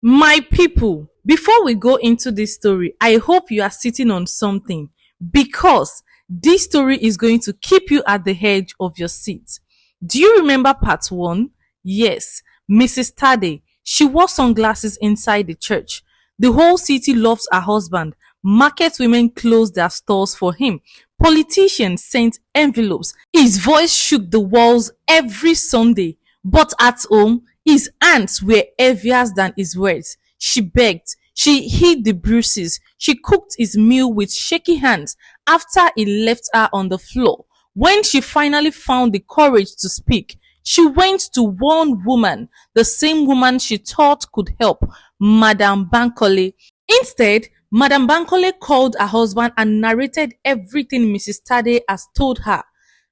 My people, before we go into this story, I hope you are sitting on something because this story is going to keep you at the edge of your seat. Do you remember part one? Yes, Mrs. Tade. She wore sunglasses inside the church. The whole city loves her husband. Market women closed their stores for him. Politicians sent envelopes. His voice shook the walls every Sunday. But at home, his hands were heavier than his words. She begged. She hid the bruises. She cooked his meal with shaky hands after he left her on the floor. When she finally found the courage to speak, she went to one woman, the same woman she thought could help, Madame Bankole. Instead, Madame Bankole called her husband and narrated everything Mrs. Tade has told her.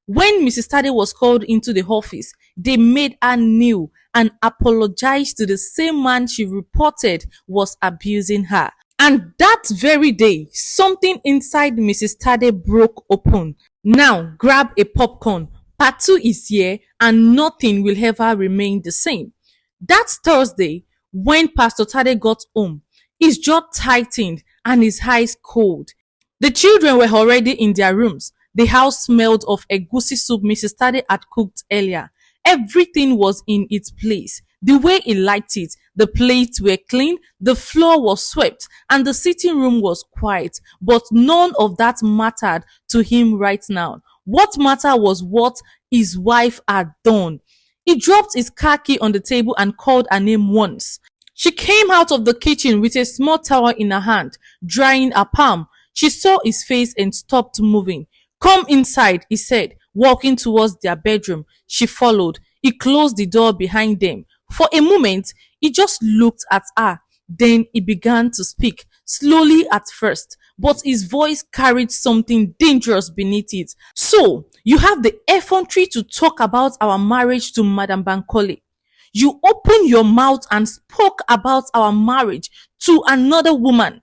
When Mrs. Tade was called into the office, they made her kneel and apologized to the same man she reported was abusing her. And that very day, something inside Mrs. Tade broke open. Now, grab a popcorn. Part 2 is here and nothing will ever remain the same. That Thursday, when Pastor Tade got home, his jaw tightened and his eyes cold. The children were already in their rooms. The house smelled of egusi soup Mrs. Tade had cooked earlier. Everything was in its place. The way he liked it, the plates were clean, the floor was swept, and the sitting room was quiet. But none of that mattered to him right now. What mattered was what his wife had done. He dropped his car key on the table and called her name once. She came out of the kitchen with a small towel in her hand, drying her palm. She saw his face and stopped moving. Come inside, he said, walking towards their bedroom. She followed. He closed the door behind them. For a moment, he just looked at her. Then he began to speak, slowly at first, but his voice carried something dangerous beneath it. So, you have the effrontery to talk about our marriage to Madame Bankole. You opened your mouth and spoke about our marriage to another woman.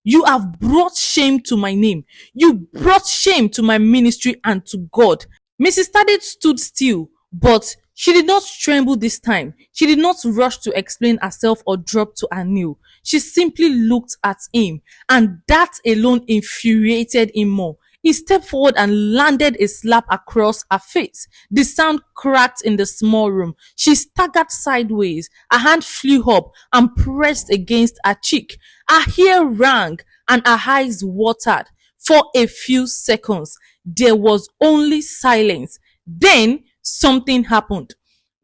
You have brought shame to my name. You brought shame to my ministry and to God. Mrs. Tade stood still, but she did not tremble this time. She did not rush to explain herself or drop to her knee. She simply looked at him, and that alone infuriated him more. He stepped forward and landed a slap across her face. The sound cracked in the small room. She staggered sideways. Her hand flew up and pressed against her cheek. Her hair rang and her eyes watered. For a few seconds, there was only silence. Then something happened.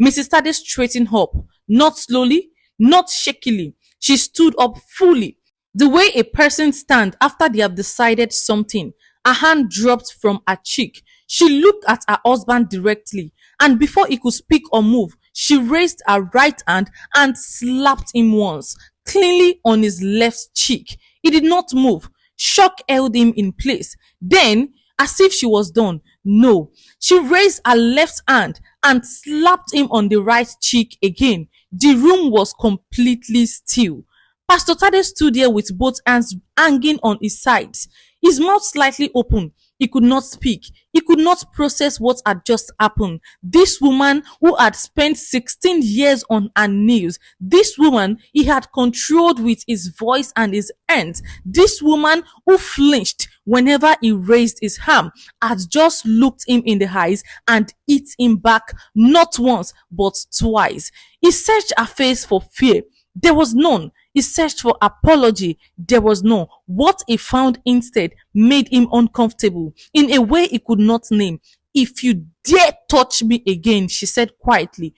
Mrs. Tade straightened up, not slowly, not shakily. She stood up fully, the way a person stands after they have decided something. Her hand dropped from her cheek. She looked at her husband directly, and before he could speak or move, she raised her right hand and slapped him once, cleanly on his left cheek. He did not move. Shock held him in place. Then, as if she was done, no, she raised her left hand and slapped him on the right cheek again. The room was completely still. Pastor Tade stood there with both hands hanging on his sides, his mouth slightly open. He could not speak. He could not process what had just happened. This woman who had spent 16 years on her knees, this woman he had controlled with his voice and his hands, this woman who flinched whenever he raised his arm, had just looked him in the eyes and hit him back not once but twice. He searched her face for fear. There was none. He searched for apology. There was none. What he found instead made him uncomfortable in a way he could not name. If you dare touch me again, she said quietly,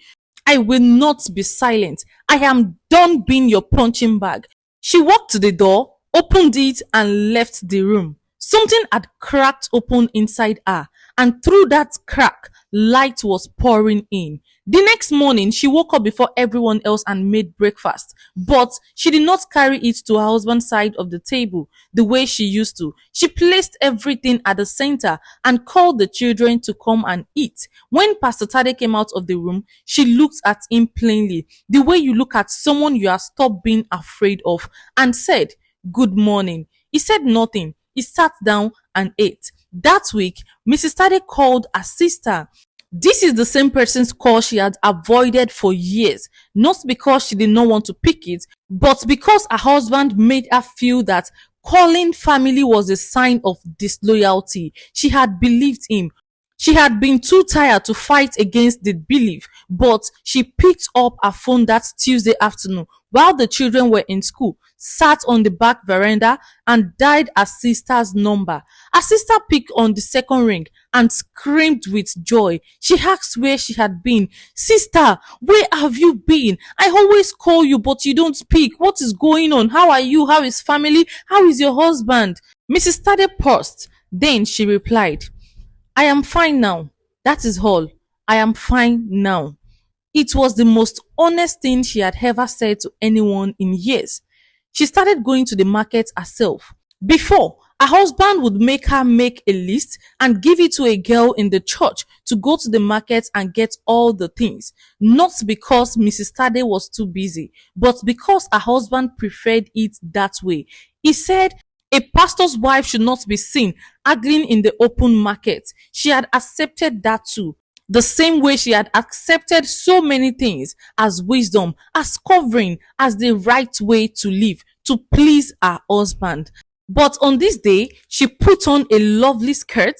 I will not be silent. I am done being your punching bag. She walked to the door, opened it, and left the room. Something had cracked open inside her, and through that crack, light was pouring in. The next morning, she woke up before everyone else and made breakfast, but she did not carry it to her husband's side of the table the way she used to. She placed everything at the center and called the children to come and eat. When Pastor Tade came out of the room, she looked at him plainly, the way you look at someone you have stopped being afraid of, and said, "Good morning." He said nothing. He sat down and ate. That week, Mrs. Tade called her sister. This is the same person's call she had avoided for years, not because she did not want to pick it, but because her husband made her feel that calling family was a sign of disloyalty. She had believed him. She had been too tired to fight against the belief, but she picked up her phone that Tuesday afternoon while the children were in school, sat on the back veranda, and dialed her sister's number. Her sister picked on the second ring and screamed with joy. She asked where she had been. Sister, where have you been? I always call you, but you don't speak. What is going on? How are you? How is family? How is your husband? Mrs. Tade paused. Then she replied, I am fine now. That is all. I am fine now. It was the most honest thing she had ever said to anyone in years. She started going to the market herself. Before, her husband would make her make a list and give it to a girl in the church to go to the market and get all the things. Not because Mrs. Tade was too busy, but because her husband preferred it that way. He said a pastor's wife should not be seen haggling in the open market. She had accepted that too. The same way she had accepted so many things as wisdom, as covering, as the right way to live, to please her husband. But on this day, she put on a lovely skirt,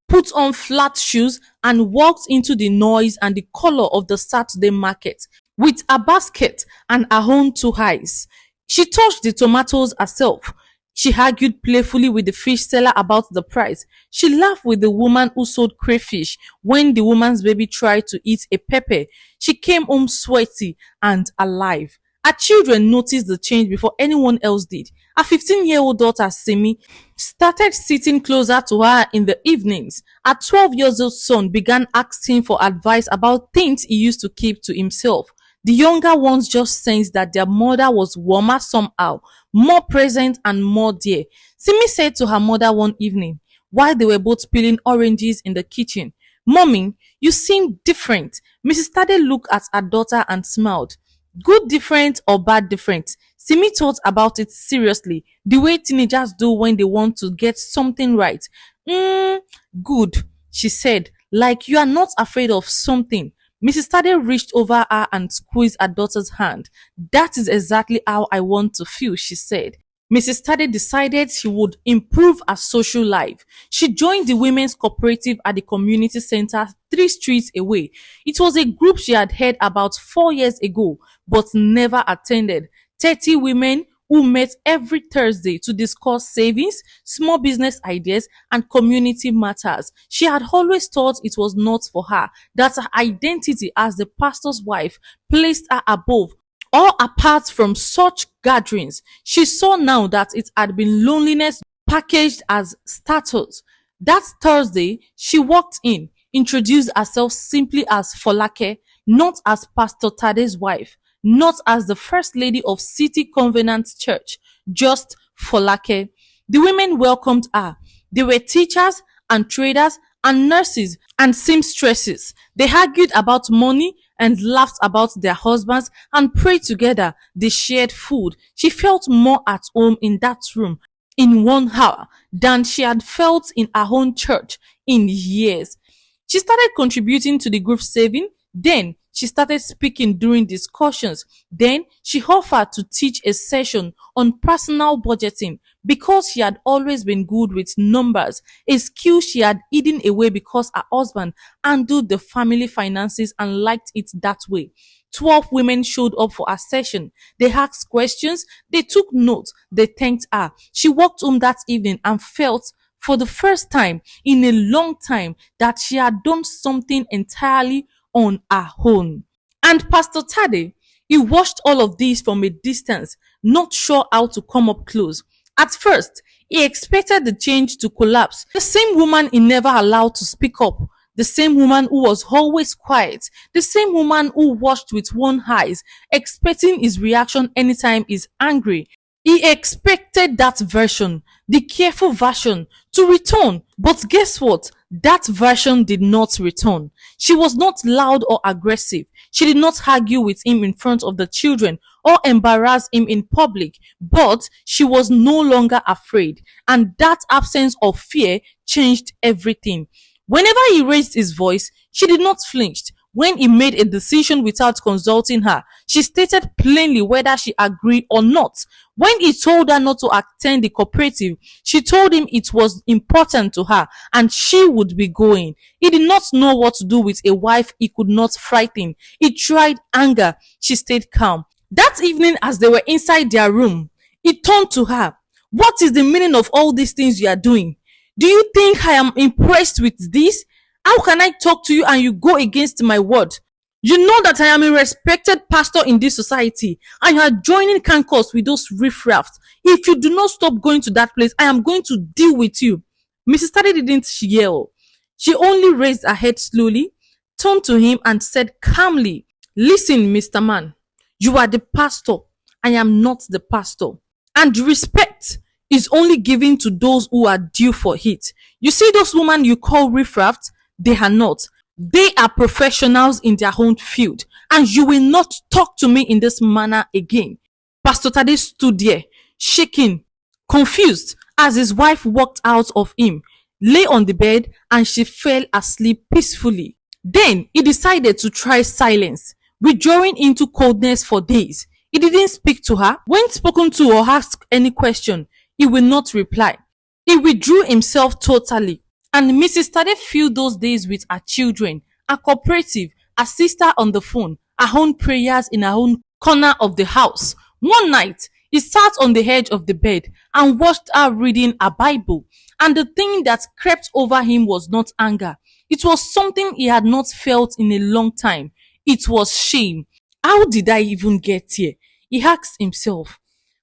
put on flat shoes, and walked into the noise and the color of the Saturday market with a basket and her own two eyes. She touched the tomatoes herself. She argued playfully with the fish seller about the price. She laughed with the woman who sold crayfish when the woman's baby tried to eat a pepper. She came home sweaty and alive. Her children noticed the change before anyone else did. Her 15-year-old daughter, Simi, started sitting closer to her in the evenings. Her 12-year-old son began asking for advice about things he used to keep to himself. The younger ones just sensed that their mother was warmer somehow, more present and more dear. Simi said to her mother one evening, while they were both peeling oranges in the kitchen, Mommy, you seem different. Mrs. Tade looked at her daughter and smiled. Good different or bad different? Simi thought about it seriously, the way teenagers do when they want to get something right. Good, she said, like you are not afraid of something. Mrs. Tade reached over her and squeezed her daughter's hand. That is exactly how I want to feel, she said. Mrs. Tade decided she would improve her social life. She joined the women's cooperative at the community center 3 streets away. It was a group she had heard about 4 years ago, but never attended. 30 women who met every Thursday to discuss savings, small business ideas, and community matters. She had always thought it was not for her, that her identity as the pastor's wife placed her above or apart from such gatherings. She saw now that it had been loneliness packaged as status. That Thursday, she walked in, introduced herself simply as Folake, not as Pastor Tade's wife, not as the First Lady of City Covenant Church, just Folake. The women welcomed her. They were teachers and traders and nurses and seamstresses. They argued about money and laughed about their husbands and prayed together. They shared food. She felt more at home in that room in 1 hour than she had felt in her own church in years. She started contributing to the group saving. Then she started speaking during discussions. Then she offered to teach a session on personal budgeting because she had always been good with numbers, a skill she had hidden away because her husband handled the family finances and liked it that way. 12 women showed up for her session. They asked questions, they took notes, they thanked her. She walked home that evening and felt for the first time in a long time that she had done something entirely on her own. And Pastor Tade, he watched all of this from a distance, not sure how to come up close. At first, he expected the change to collapse. The same woman he never allowed to speak up, the same woman who was always quiet, the same woman who watched with one eye, expecting his reaction anytime he's angry. He expected that version, the careful version, to return. But guess what? That version did not return. She was not loud or aggressive. She did not argue with him in front of the children or embarrass him in public. But she was no longer afraid. And that absence of fear changed everything. Whenever he raised his voice, she did not flinch. When he made a decision without consulting her, she stated plainly whether she agreed or not. When he told her not to attend the cooperative, she told him it was important to her and she would be going. He did not know what to do with a wife he could not frighten. He tried anger. She stayed calm. That evening, as they were inside their room, he turned to her. What is the meaning of all these things you are doing? Do you think I am impressed with this? How can I talk to you and you go against my word? You know that I am a respected pastor in this society and you are joining cancers with those riffraffs. If you do not stop going to that place, I am going to deal with you. Mrs. Tade didn't yell. She only raised her head slowly, turned to him and said calmly, listen, Mr. Man, you are the pastor. I am not the pastor. And respect is only given to those who are due for it. You see those women you call riffraffs? They are not. They are professionals in their own field. And you will not talk to me in this manner again. Pastor Tade stood there, shaking, confused, as his wife walked out of him, lay on the bed, and she fell asleep peacefully. Then he decided to try silence, withdrawing into coldness for days. He didn't speak to her. When spoken to or asked any question, he will not reply. He withdrew himself totally. And Mrs. Tade filled those days with her children, her cooperative, her sister on the phone, her own prayers in her own corner of the house. One night, he sat on the edge of the bed and watched her reading a Bible. And the thing that crept over him was not anger. It was something he had not felt in a long time. It was shame. How did I even get here? He asked himself.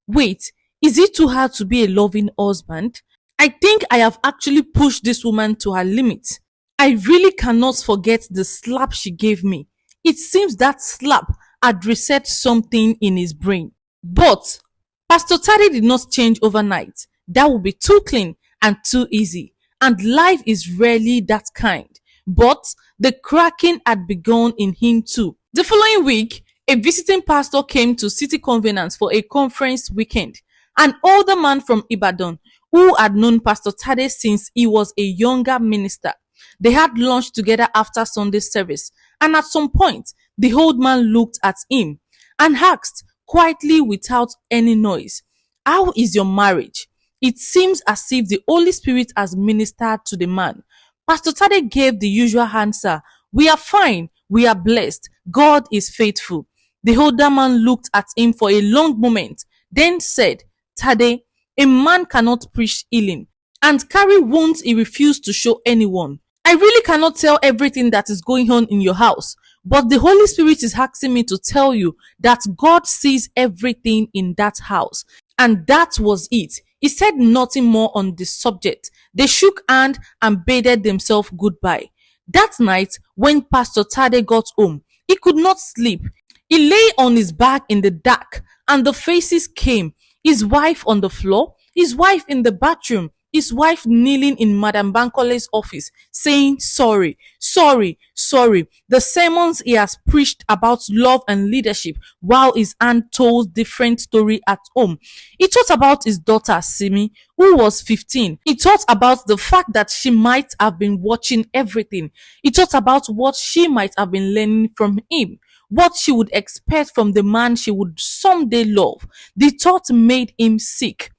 Wait, is it too hard to be a loving husband? I think I have actually pushed this woman to her limit. I really cannot forget the slap she gave me. It seems that slap had reset something in his brain. But Pastor Tade did not change overnight. That would be too clean and too easy. And life is rarely that kind. But the cracking had begun in him too. The following week, a visiting pastor came to City Covenant for a conference weekend. An older man from Ibadan who had known Pastor Tade since he was a younger minister. They had lunch together after Sunday service, and at some point, the old man looked at him and asked quietly without any noise, how is your marriage? It seems as if the Holy Spirit has ministered to the man. Pastor Tade gave the usual answer, we are fine, we are blessed, God is faithful. The older man looked at him for a long moment, then said, Tade, a man cannot preach healing and carry wounds he refused to show anyone. I really cannot tell everything that is going on in your house, but the Holy Spirit is asking me to tell you that God sees everything in that house. And that was it. He said nothing more on the subject. They shook hands and bade themselves goodbye. That night, when Pastor Tade got home, he could not sleep. He lay on his back in the dark, and the faces came. His wife on the floor, his wife in the bathroom, his wife kneeling in Madam Bankole's office, saying sorry, sorry, sorry. The sermons he has preached about love and leadership, while his aunt told different story at home. He thought about his daughter Simi, who was 15. He thought about the fact that she might have been watching everything. He thought about what she might have been learning from him, what she would expect from the man she would someday love. The thought made him sick.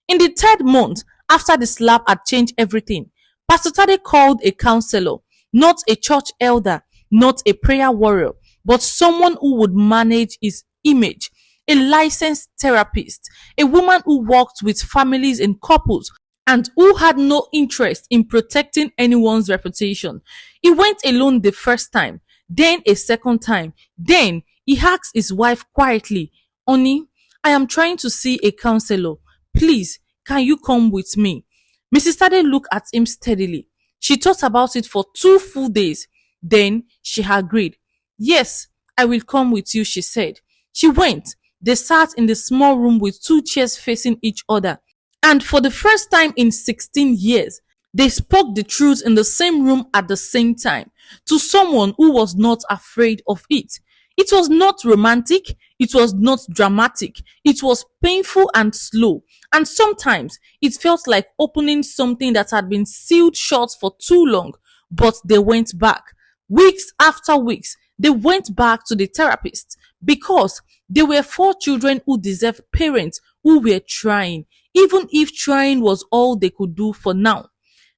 In the third month, after the slap had changed everything, Pastor Tade called a counselor, not a church elder, not a prayer warrior, but someone who would manage his image, a licensed therapist, a woman who worked with families and couples and who had no interest in protecting anyone's reputation. He went alone the first time, then a second time. Then he asked his wife quietly, Honey, I am trying to see a counselor. Please, can you come with me? Mrs. Tade looked at him steadily. She thought about it for 2 full days. Then she agreed. Yes, I will come with you, she said. She went. They sat in the small room with 2 chairs facing each other. And for the first time in 16 years, they spoke the truth in the same room at the same time to someone who was not afraid of it. It was not romantic. It was not dramatic. It was painful and slow. And sometimes it felt like opening something that had been sealed shut for too long. but they went back. Weeks after weeks, they went back to the therapist because there were 4 children who deserved parents who were trying, even if trying was all they could do for now.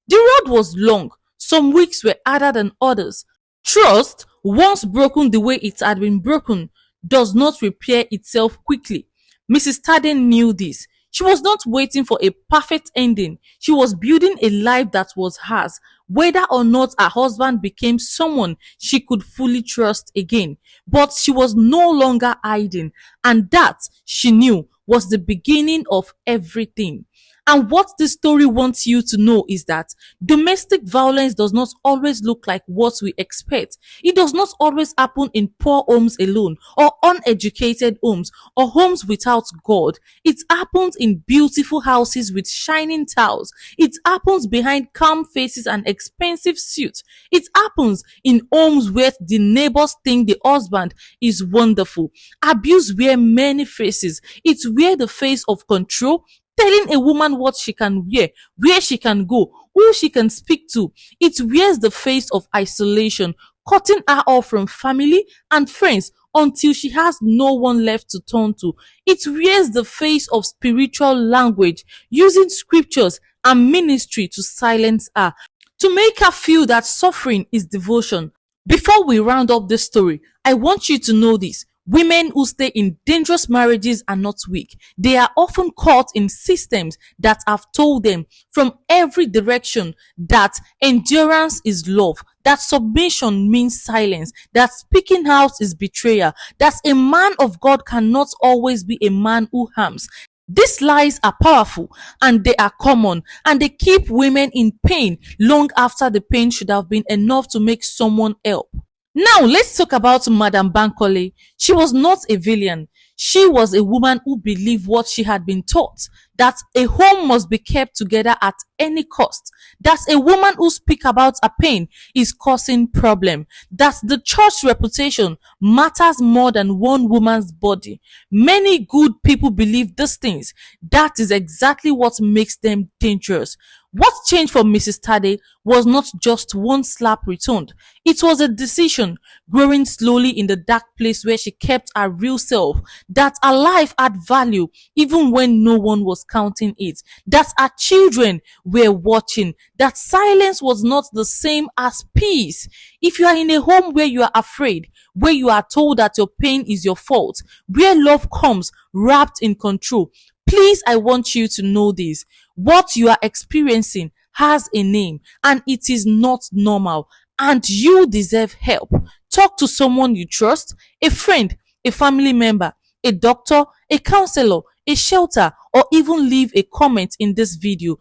The road was long. Some weeks were harder than others. Trust, once broken the way it had been broken, does not repair itself quickly. Mrs. Tade knew this. She was not waiting for a perfect ending. She was building a life that was hers, whether or not her husband became someone she could fully trust again. But she was no longer hiding, and that, she knew, was the beginning of everything. And what this story wants you to know is that domestic violence does not always look like what we expect. It does not always happen in poor homes alone, or uneducated homes, or homes without God. It happens in beautiful houses with shining tiles. It happens behind calm faces and expensive suits. It happens in homes where the neighbors think the husband is wonderful. Abuse wears many faces. It wears the face of control, telling a woman what she can wear, where she can go, who she can speak to. It wears the face of isolation, cutting her off from family and friends until she has no one left to turn to. It wears the face of spiritual language, using scriptures and ministry to silence her, to make her feel that suffering is devotion. Before we round up this story, I want you to know this. Women who stay in dangerous marriages are not weak. They are often caught in systems that have told them from every direction that endurance is love, that submission means silence, that speaking out is betrayal, that a man of God cannot always be a man who harms. These lies are powerful and they are common, and they keep women in pain long after the pain should have been enough to make someone help. Now, let's talk about Madame Bankole. She was not a villain. She was a woman who believed what she had been taught, that a home must be kept together at any cost, that a woman who speaks about her pain is causing problem, that the church reputation matters more than one woman's body. Many good people believe these things. That is exactly what makes them dangerous. What changed for Mrs. Tade was not just one slap returned. It was a decision, growing slowly in the dark place where she kept her real self, that her life had value even when no one was counting it, that her children were watching, that silence was not the same as peace. If you are in a home where you are afraid, where you are told that your pain is your fault, where love comes wrapped in control, please, I want you to know this. What you are experiencing has a name, and it is not normal, and you deserve help. Talk to someone you trust, a friend, a family member, a doctor, a counselor, a shelter, or even leave a comment in this video.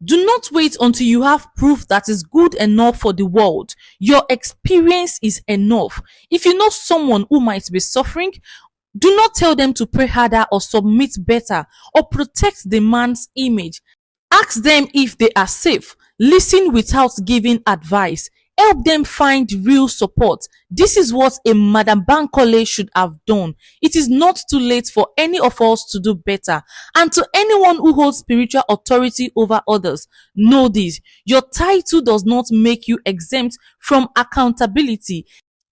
Do not wait until you have proof that is good enough for the world. Your experience is enough. If you know someone who might be suffering, do not tell them to pray harder or submit better or protect the man's image. Ask them if they are safe. Listen without giving advice. Help them find real support. This is what a Madam Bankole should have done. It is not too late for any of us to do better. And to anyone who holds spiritual authority over others, know this: your title does not make you exempt from accountability.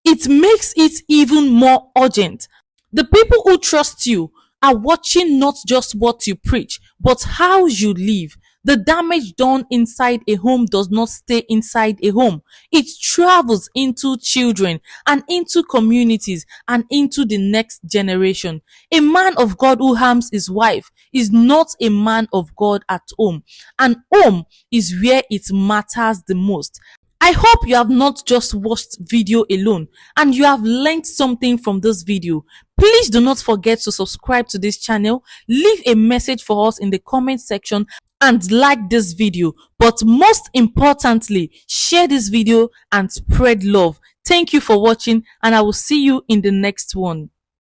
It makes it even more urgent. The people who trust you are watching not just what you preach, but how you live. The damage done inside a home does not stay inside a home. It travels into children and into communities and into the next generation. A man of God who harms his wife is not a man of God at home. And home is where it matters the most. I hope you have not just watched video alone and you have learned something from this video. Please do not forget to subscribe to this channel, leave a message for us in the comment section, and like this video. But most importantly, share this video and spread love. Thank you for watching, and I will see you in the next one.